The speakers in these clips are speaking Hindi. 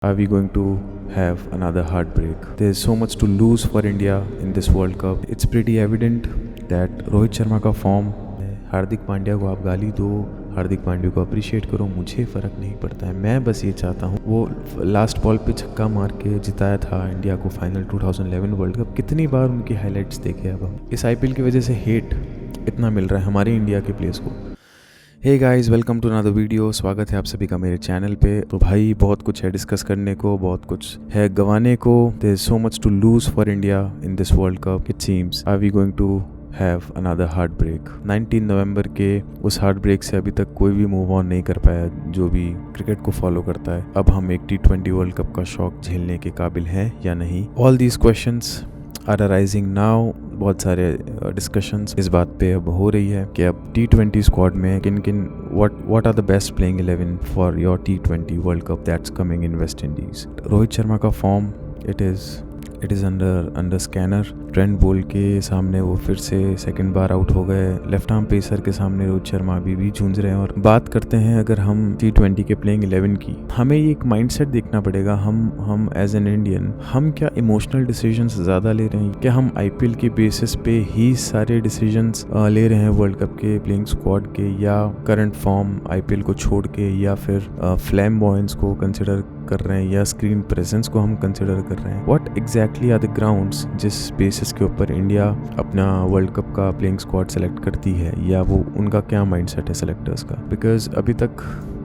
Are we going to have another heartbreak? There's so much to lose for India in this World Cup. It's pretty evident that Rohit Sharma का फॉर्म, हार्दिक पांड्या को आप गाली दो, हार्दिक पांड्या को अप्रिशिएट करो, मुझे फ़र्क नहीं पड़ता है। मैं बस ये चाहता हूँ वो लास्ट बॉल पे छक्का मार के जिताया था इंडिया को फाइनल 2011 वर्ल्ड कप। कितनी बार उनकी हाइलाइट्स देखे अब हम। इस आईपीएल की वजह से हेट इतना मिल रहा है हमारे इंडिया के प्लेयर्स को। Hey guys, welcome to another video. स्वागत है आप सभी का मेरे चैनल पे। तो भाई बहुत कुछ है डिस्कस करने को, बहुत कुछ है गंवाने को। There is so much to lose for India in this world cup. It seems are we going to have another heart break. 19 नवंबर के उस हार्ट ब्रेक से अभी तक कोई भी मूव ऑन नहीं कर पाया जो भी क्रिकेट को फॉलो करता है। अब हम एक T20 वर्ल्ड कप का शौक झेलने के काबिल हैं या नहीं? All these questions are arising now. बहुत सारे डिस्कशंस इस बात पे अब हो रही है कि अब T20 स्क्वाड में किन किन what are the best playing 11 for your T20 world cup that's coming in West Indies. Rohit Sharma का form it is under scanner. Trent Boult के सामने वो फिर से सेकंड बार आउट हो गए। लेफ्ट आर्म पेसर के सामने रोहित शर्मा अभी भी जूझ रहे हैं। और बात करते हैं अगर हम T20 के प्लेइंग 11 की, हमें ये एक माइंडसेट देखना पड़ेगा। हम एज एन इंडियन हम क्या इमोशनल डिसीजंस ज़्यादा ले रहे हैं? क्या हम आईपीएल के बेसिस पे ही सारे डिसीजंस ले रहे हैं वर्ल्ड कप के प्लेइंग स्क्वाड के, या करंट फॉर्म आईपीएल को छोड़ के, या फिर फ्लैम्बॉयंस को कंसिडर कर रहे हैं, या स्क्रीन प्रेजेंस को हम कंसिडर कर रहे हैं? What exactly are the grounds जिस बेसिस के ऊपर इंडिया अपना वर्ल्ड कप का प्लेइंग स्क्वाड सेलेक्ट करती है, या वो उनका क्या माइंडसेट है सेलेक्टर्स का? बिकॉज अभी तक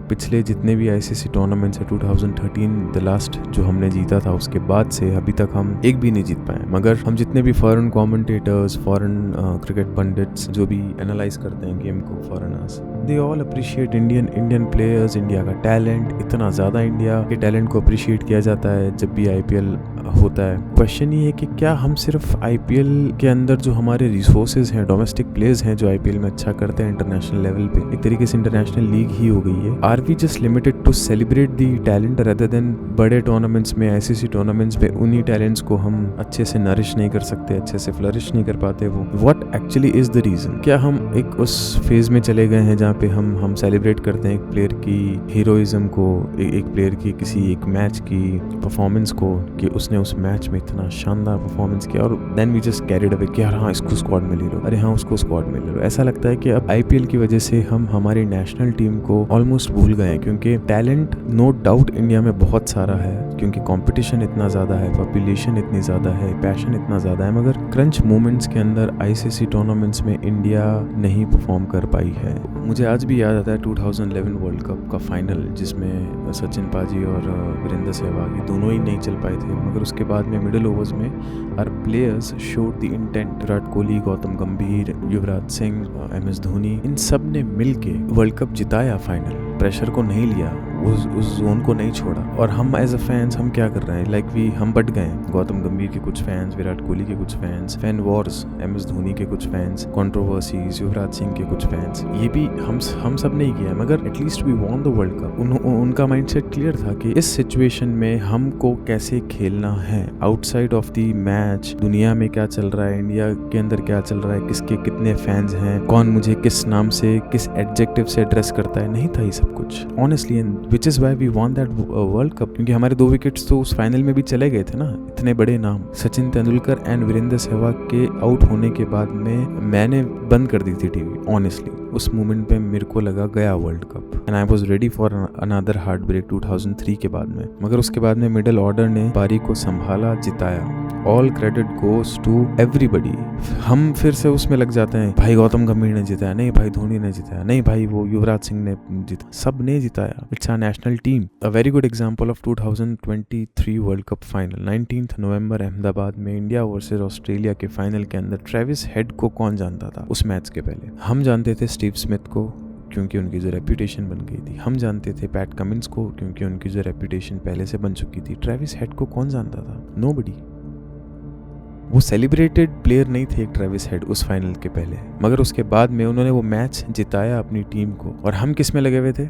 पिछले जितने भी आईसीसी टूर्नामेंट्स है 2013 द लास्ट जो हमने जीता था, उसके बाद से अभी तक हम एक भी नहीं जीत पाए। मगर हम जितने भी foreign commentators, foreign cricket pandits जो भी एनालाइज करते हैं गेम को, foreigners, they all appreciate Indian players, India का टैलेंट। इतना ज़्यादा इंडिया के टैलेंट को अप्रिशिएट किया जाता है जब भी आईपीएल होता है। क्वेश्चन ये है कि क्या हम सिर्फ आईपीएल के अंदर जो हमारे रिसोर्सेज हैं, डोमेस्टिक प्लेयर्स हैं जो आईपीएल में अच्छा करते हैं इंटरनेशनल लेवल पे, एक तरीके से इंटरनेशनल लीग ही हो गई है। Are we just limited to celebrate the talent rather than बड़े टूर्नामेंट्स में, आईसीसी टूर्नामेंट्स में उन्हीं टैलेंट्स को हम अच्छे से नरिश नहीं कर सकते, अच्छे से फ्लरिश नहीं कर पाते? वो what actually is the reason? क्या हम एक उस फेज में चले गए हैं जहाँ पे हम सेलिब्रेट करते हैं एक प्लेयर की हीरोइज्म को, एक प्लेयर की किसी एक मैच की परफॉर्मेंस को, कि उसने उस मैच में इतना शानदार परफॉर्मेंस किया, और then we just carried away कि यार हाँ इसको स्क्वाड में ले लो, अरे हाँ उसको स्क्वाड में ले लो। ऐसा लगता है कि अब आईपीएल की वजह से हम हमारी नेशनल टीम को ऑलमोस्ट भूल गए हैं, क्योंकि टैलेंट नो डाउट इंडिया में बहुत सारा है, क्योंकि कंपटीशन इतना ज़्यादा है, पॉपुलेशन इतनी ज़्यादा है, पैशन इतना ज़्यादा है। मगर क्रंच मोमेंट्स के अंदर आईसीसी टूर्नामेंट्स में इंडिया नहीं परफॉर्म कर पाई है। मुझे आज भी याद आता है 2011 वर्ल्ड कप का फाइनल, जिसमें सचिन पाजी और वीरेंद्र सहवाग दोनों ही नहीं चल पाए थे, मगर उसके बाद में मिडिल ओवर्स में our players showed the intent. Virat Kohli, Gautam Gambhir, Yuvraj Singh, MS Dhoni, इन सब ने मिलके वर्ल्ड कप जिताया फाइनल। प्रेशर को नहीं लिया, उस जोन को नहीं छोड़ा। और हम एज अ फैंस हम क्या कर रहे हैं? हम बट गए। गौतम गंभीर के कुछ फैंस, विराट कोहली के कुछ fans, fan Wars, MS Dhoni के कुछ फैंस, कंट्रोवर्सीज, युवराज सिंह के कुछ फैंस, ये भी हम सब नहीं किया, मगर at least we won the world cup. उनका माइंडसेट क्लियर था कि इस सिचुएशन में हमको कैसे खेलना है। आउटसाइड ऑफ द मैच दुनिया में क्या चल रहा है, इंडिया के अंदर क्या चल रहा है, किसके कितने फैंस हैं, कौन मुझे किस नाम से, किस एडजेक्टिव से एड्रेस करता है, नहीं था ये सब कुछ honestly. Which is why we won that world cup, क्योंकि हमारे 2 विकेट्स तो उस फाइनल में भी चले गए थे ना। इतने बड़े नाम सचिन तेंदुलकर एंड वीरेंद्र सहवाग के आउट होने के बाद में मैंने बंद कर दी थी टीवी ऑनेस्टली। उस मोमेंट पे मेरे को लगा गया world cup, and I was ready for another heart break 2003 के बाद में। मगर उसके बाद में मिडिल ऑर्डर ने पारी को संभाला, जिताया। All credit goes to everybody. हम फिर से उसमें लग जाते हैं, भाई गौतम गंभीर ने जिताया, नहीं भाई धोनी ने जिताया, नहीं भाई वो युवराज सिंह ने जीता, सब ने जिताया। It's our national team. A very good example of 2023 world cup final 19 नवंबर अहमदाबाद में इंडिया वर्सेस ऑस्ट्रेलिया के फाइनल के अंदर ट्रेविस हेड को कौन जानता था उस मैच के पहले? हम जानते थे स्टीव स्मिथ को, क्योंकि उनकी जो रेपुटेशन बन गई थी। हम जानते थे पैट कमिंस को, क्योंकि उनकी जो रेपुटेशन पहले से बन चुकी थी। ट्रेविस हेड को कौन जानता था? नोबडी। वो सेलिब्रेटेड प्लेयर नहीं थे एक ट्रेविस हेड उस फाइनल के पहले, मगर उसके बाद में उन्होंने वो मैच जिताया अपनी टीम को। और हम किस में लगे हुए थे?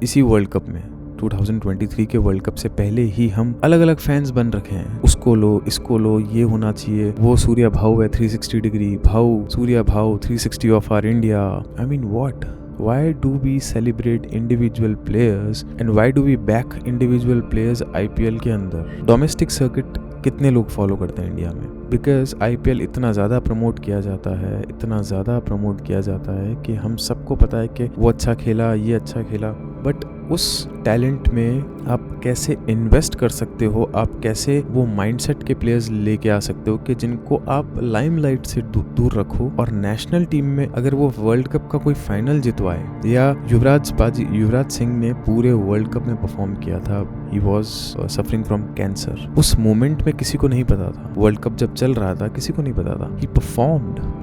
इसी वर्ल्ड कप में। 2023 के वर्ल्ड कप से पहले ही हम अलग अलग फैंस बन रखे हैं। उसको लो, इसको लो, ये होना चाहिए, वो सूर्या भाव है 360 डिग्री, भाव सूर्या भाव 360 of R India. I mean what? Why do we celebrate individual players and why do we back individual players IPL के अंदर? डोमेस्टिक सर्किट कितने लोग फॉलो करते हैं इंडिया में? बिकॉज IPL इतना ज़्यादा प्रमोट किया जाता है, इतना ज़्यादा प्रमोट किया जाता है कि हम सबको पता है कि वो अच्छा खेला, ये अच्छा खेला, बट उस टैलेंट में आप कैसे इन्वेस्ट कर सकते हो, आप कैसे वो माइंडसेट के प्लेयर्स लेके आ सकते हो कि जिनको आप लाइमलाइट से दूर रखो और नेशनल टीम में अगर वो वर्ल्ड कप का कोई फाइनल जितवाए, या युवराज सिंह ने पूरे वर्ल्ड कप में परफॉर्म किया था, he was suffering from cancer, उस मोमेंट में किसी को नहीं पता था, वर्ल्ड कप जब चल रहा था किसी को नहीं पता था, ही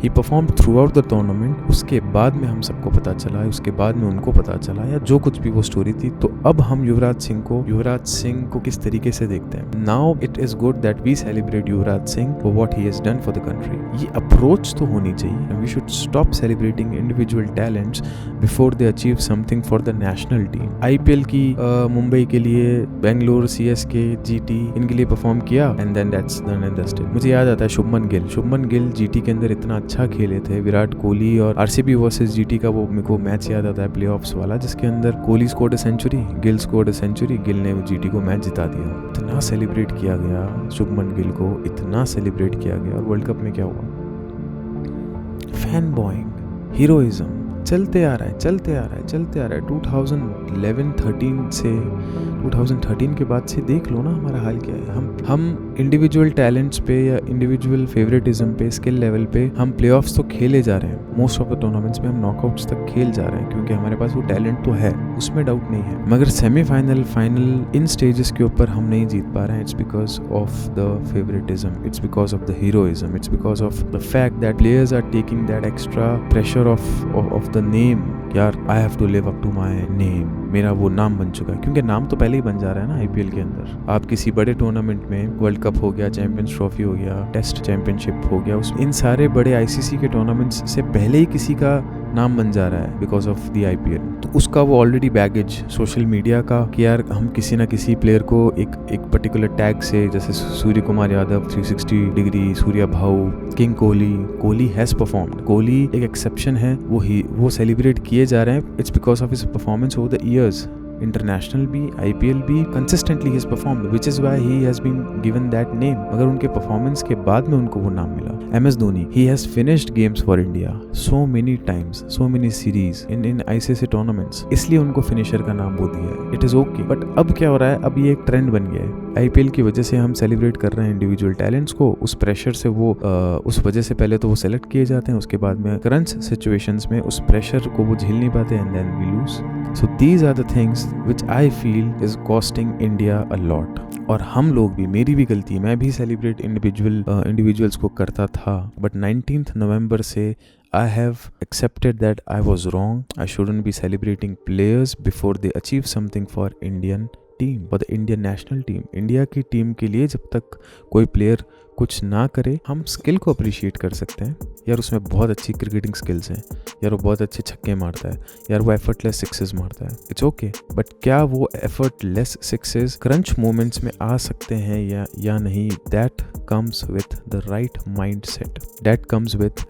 performed through out the tournament, उसके बाद में हम सबको पता चला, उसके बाद में उनको पता चला, या जो कुछ भी वो स्टोरी थी। तो अब हम युवराज सिंह को किस तरीके से देखते हैं? Now it is good that we celebrate Yuvraj Singh for what he has done for the country. ये अप्रोच तो होनी चाहिए। We should stop celebrating individual talents before they achieve something for the national team. IPL की मुंबई के लिए, बेंगलोर, CSK, GT इनके लिए परफॉर्म किया and then that's done and dusted. मुझे याद आता है शुभमन गिल GT के अंदर इतना अच्छा खेले थे। विराट कोहली और RCB वर्सेस GT का वो मेरे को मैच याद आता है, प्लेऑफ्स वाला, जिसके अंदर Kohli scored a century, Gill scored a century, Gill ने GT को मैच जिता दिया। इतना सेलिब्रेट किया गया शुभमन गिल को, इतना सेलिब्रेट किया गया, और वर्ल्ड कप में क्या हुआ? फैन बॉइंग, हीरोइज्म चलते आ रहा है 2011-13 से 2013 के बाद से देख लो ना हमारा हाल क्या है। हम इंडिविजुअल टैलेंट्स पे या इंडिविजुअल फेवरेटिज्म पे, स्किल लेवल पे हम प्लेऑफ्स तो खेले जा रहे हैं, मोस्ट ऑफ द टूर्नामेंट्स में हम नॉकआउट्स तक खेल जा रहे हैं क्योंकि हमारे पास वो टैलेंट तो है, उसमें डाउट नहीं है, मगर सेमीफाइनल, फाइनल, इन स्टेजेस के ऊपर हम नहीं जीत पा रहे हैं। It's because of the favouritism, it's because of the heroism, it's because of the fact that players are taking that extra pressure of the name. यार I have to live up to my name, मेरा वो नाम बन चुका है, क्योंकि नाम तो पहले ही बन जा रहा है ना IPL के अंदर। आप किसी बड़े टूर्नामेंट में, वर्ल्ड कप हो गया, चैंपियंस ट्रॉफी हो गया, टेस्ट चैंपियनशिप हो गया, इन सारे बड़े ICC के टूर्नामेंट्स से पहले ही किसी का नाम बन जा रहा है बिकॉज ऑफ द IPL। तो उसका वो ऑलरेडी बैगेज सोशल मीडिया का कि यार हम किसी ना किसी प्लेयर को एक पर्टिकुलर टैग से, जैसे सूर्य कुमार यादव 360 डिग्री, सूर्या भाऊ, king Kohli has performed, Kohli एक एक्सेप्शन है, वो सेलिब्रेट किए जा रहे हैं। It's because of his performance over the years, international भी, IPL भी, consistently he performed, which is why he has been given that name. मगर उनके परफॉर्मेंस के बाद में उनको वो नाम मिला। MS Dhoni, he has finished games for India so many times, so many series in ICC tournaments, इसलिए उनको फिनिशर का नाम वो दिया है। इट इज ओके, बट अब क्या हो रहा है, अब ये एक ट्रेंड बन गया है। IPL की वजह से हम सेलिब्रेट कर रहे हैं इंडिविजुअल टैलेंट्स को, उस प्रेशर से वो उस वजह से पहले तो वो सेलेक्ट किए जाते हैं, उसके बाद में करंट सिचुएशंस में उस प्रेशर को वो झेल नहीं पाते and then we lose. So these are the things which I feel is costing India a lot. और हम लोग भी, मेरी भी गलती है, मैं भी सेलिब्रेट इंडिविजुअल्स को करता था, बट 19th नवंबर से I have accepted that I was wrong. I shouldn't be celebrating players before they achieve something for Indian team, for the Indian national team. India की टीम के लिए जब तक कोई प्लेयर कुछ ना करे, हम स्किल को अप्रिशिएट कर सकते हैं। यार उसमें बहुत अच्छी क्रिकेटिंग स्किल्स हैं, यार वो बहुत अच्छे छक्के मारता है, यार वो एफर्टलेस सिक्सेस मारता है, इट्स ओके, बट क्या वो एफर्टलेस सिक्सेस क्रंच मोमेंट्स में आ सकते हैं या नहीं? That comes with the right mindset, that comes with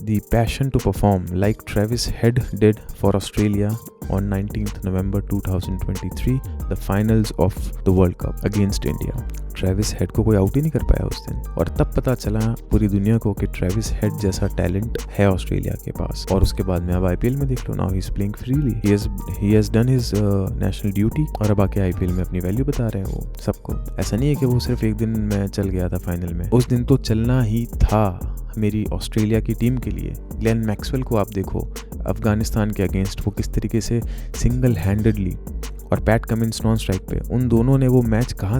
the passion to perform, like Travis Head did for Australia on 19th November 2023, the finals of the World Cup against India. Travis head को कोई आउट ही नहीं कर पाया उस दिन, और तब पता चला पूरी दुनिया को कि ट्रेविस हेड जैसा टैलेंट है ऑस्ट्रेलिया के पास। और उसके बाद में अब IPL में देख लो, now he is playing freely, he has done his national duty, और अब आके IPL में अपनी वैल्यू बता रहे हैं वो सबको। ऐसा नहीं है कि वो सिर्फ एक दिन में चल गया था फाइनल में, उस दिन तो चलना ही था मेरी ऑस्ट्रेलिया की टीम के लिए। ग्लेन मैक्सवेल को आप देखो, अफगानिस्तान के अगेंस्ट वो किस तरीके से सिंगल हैंडेडली, और पैट कमिंस नॉन स्ट्राइक पे, उन दोनों ने वो मैच कहाँ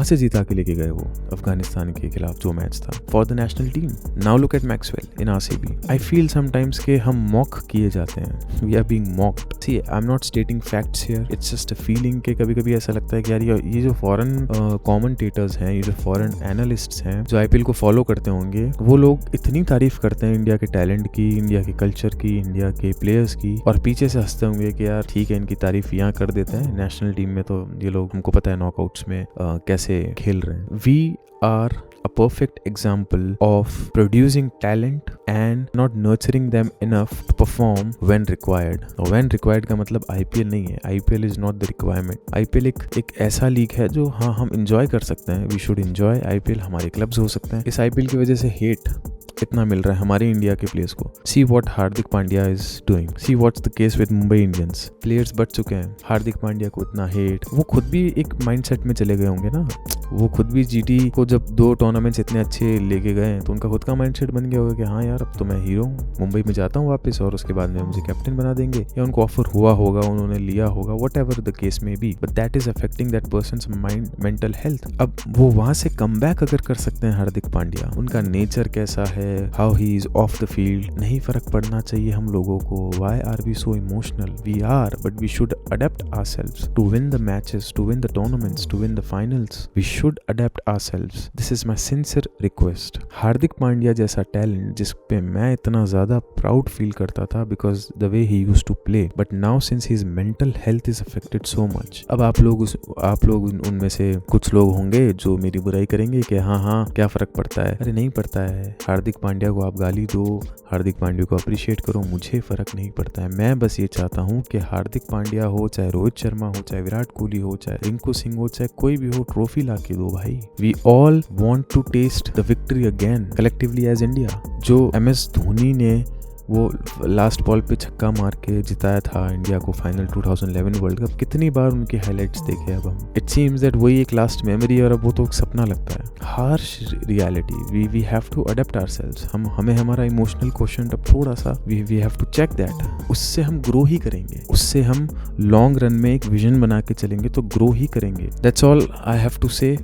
से जीता के लेके गए वो अफगानिस्तान के खिलाफ जो मैच था for the national team. Now look at Maxwell in RCB। I feel sometimes के हम मॉक किए जाते हैं, we are being mocked. See, I am not stating facts here, it's just a feeling के कभी कभी ऐसा लगता है कि यार ये जो फॉरेन कमेंटेटर्स हैं, ये जो फॉरेन एनालिस्ट्स हैं जो IPL को फॉलो करते होंगे, वो लोग इतनी तारीफ करते हैं इंडिया के टैलेंट की, इंडिया के कल्चर की, इंडिया के प्लेयर्स की, और पीछे से हंसते होंगे कि यार ठीक है, इनकी तारीफ यहाँ कर देते हैं, नेशनल टीम में तो ये लोग, हमको पता है नॉकआउट्स में कैसे खेल रहे हैं। We are a perfect example of producing talent and not nurturing them enough to perform when required. और when required का मतलब IPL नहीं है, IPL is not the requirement. IPL एक ऐसा लीग है जो हाँ हम enjoy कर सकते हैं, we should enjoy IPL, हमारे क्लब्स हो सकते हैं. इस IPL की वजह से hate इतना मिल रहा है हमारे इंडिया के प्लेयर्स को. See what Hardik Pandya is doing, see what's the case with Mumbai Indians. Players बढ़ चुके हैं, हार्दिक पांड्या को इतना हेट. वो खुद भी एक माइंडसेट में चले गए होंगे ना, वो खुद भी जीटी को जब 2 टूर्नामेंट्स इतने अच्छे लेके गए तो उनका खुद का माइंडसेट बन गया होगा कि हाँ यार अब तो मैं हीरो हूँ, मुंबई में जाता हूँ वापस और उसके बाद में मुझे कैप्टन बना देंगे, या उनको ऑफर हुआ होगा, उन्होंने लिया होगा, वट एवर द केस में be, but that is affecting that person's mind, mental health. अब वो वहां से कम बैक अगर कर सकते हैं हार्दिक पांड्या, उनका नेचर कैसा है, how he is off the field, नहीं फर्क पड़ना चाहिए हम लोगों को. Why are we so emotional? We are, but we should adapt ourselves to win the matches, to win the tournaments, to win the finals. We should adapt ourselves. This is my sincere request. Hardik Pandya जैसा टैलेंट जिस पे मैं इतना ज्यादा प्राउड फील करता था because the way he used to play, but now since his mental health is affected so much. अब आप लोग उनमें से कुछ लोग होंगे जो मेरी बुराई करेंगे कि हाँ क्या फर्क पड़ता है. अरे नहीं पड़ता है. हार्दिक पांड्या को आप गाली दो, हार्दिक पांड्या को अप्रिशिएट करो, मुझे फर्क नहीं पड़ता है. मैं बस ये चाहता हूँ कि हार्दिक पांड्या हो, चाहे रोहित शर्मा हो, चाहे विराट कोहली हो, चाहे रिंकू सिंह हो, चाहे कोई भी हो, ट्रॉफी ला के दो भाई. We all want to taste the victory again collectively as India. जो MS धोनी ने वो लास्ट बॉल पे छक्का मार के जिताया था इंडिया को फाइनल 2011 वर्ल्ड कप, कितनी बार उनके हाइलाइट्स देखे अब हम. इट सीम्स दैट वही एक लास्ट मेमोरी और अब वो तो एक सपना लगता है. Harsh reality, we have to adapt ourselves. हमें हमारा इमोशनल क्वोशंट अब थोड़ा सा we have to check that. उससे हम ग्रो ही करेंगे, उससे हम लॉन्ग रन में एक विजन बना के चलेंगे तो ग्रो ही करेंगे. That's all I have to say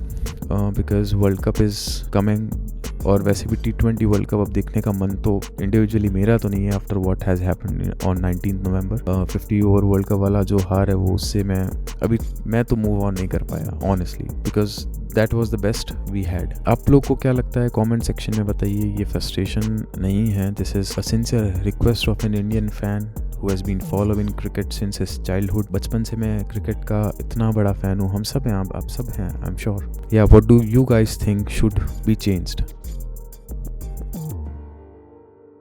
because world cup is coming. और वैसे भी T20 वर्ल्ड कप अब देखने का मन तो इंडिविजुअली मेरा तो नहीं है after what has happened on 19 November. 50 over world cup वाला जो हार है वो उससे मैं तो मूव ऑन नहीं कर पाया honestly, because that was the best we had. आप लोग को क्या लगता है कमेंट सेक्शन में बताइए. ये फ्रस्ट्रेशन नहीं है, this is a sincere request of an Indian fan who has been following cricket since his childhood. बचपन से मैं क्रिकेट का इतना बड़ा फैन हूँ. हम सब हैं, आप सब हैं, I'm sure. Yeah, what do you guys think should be changed?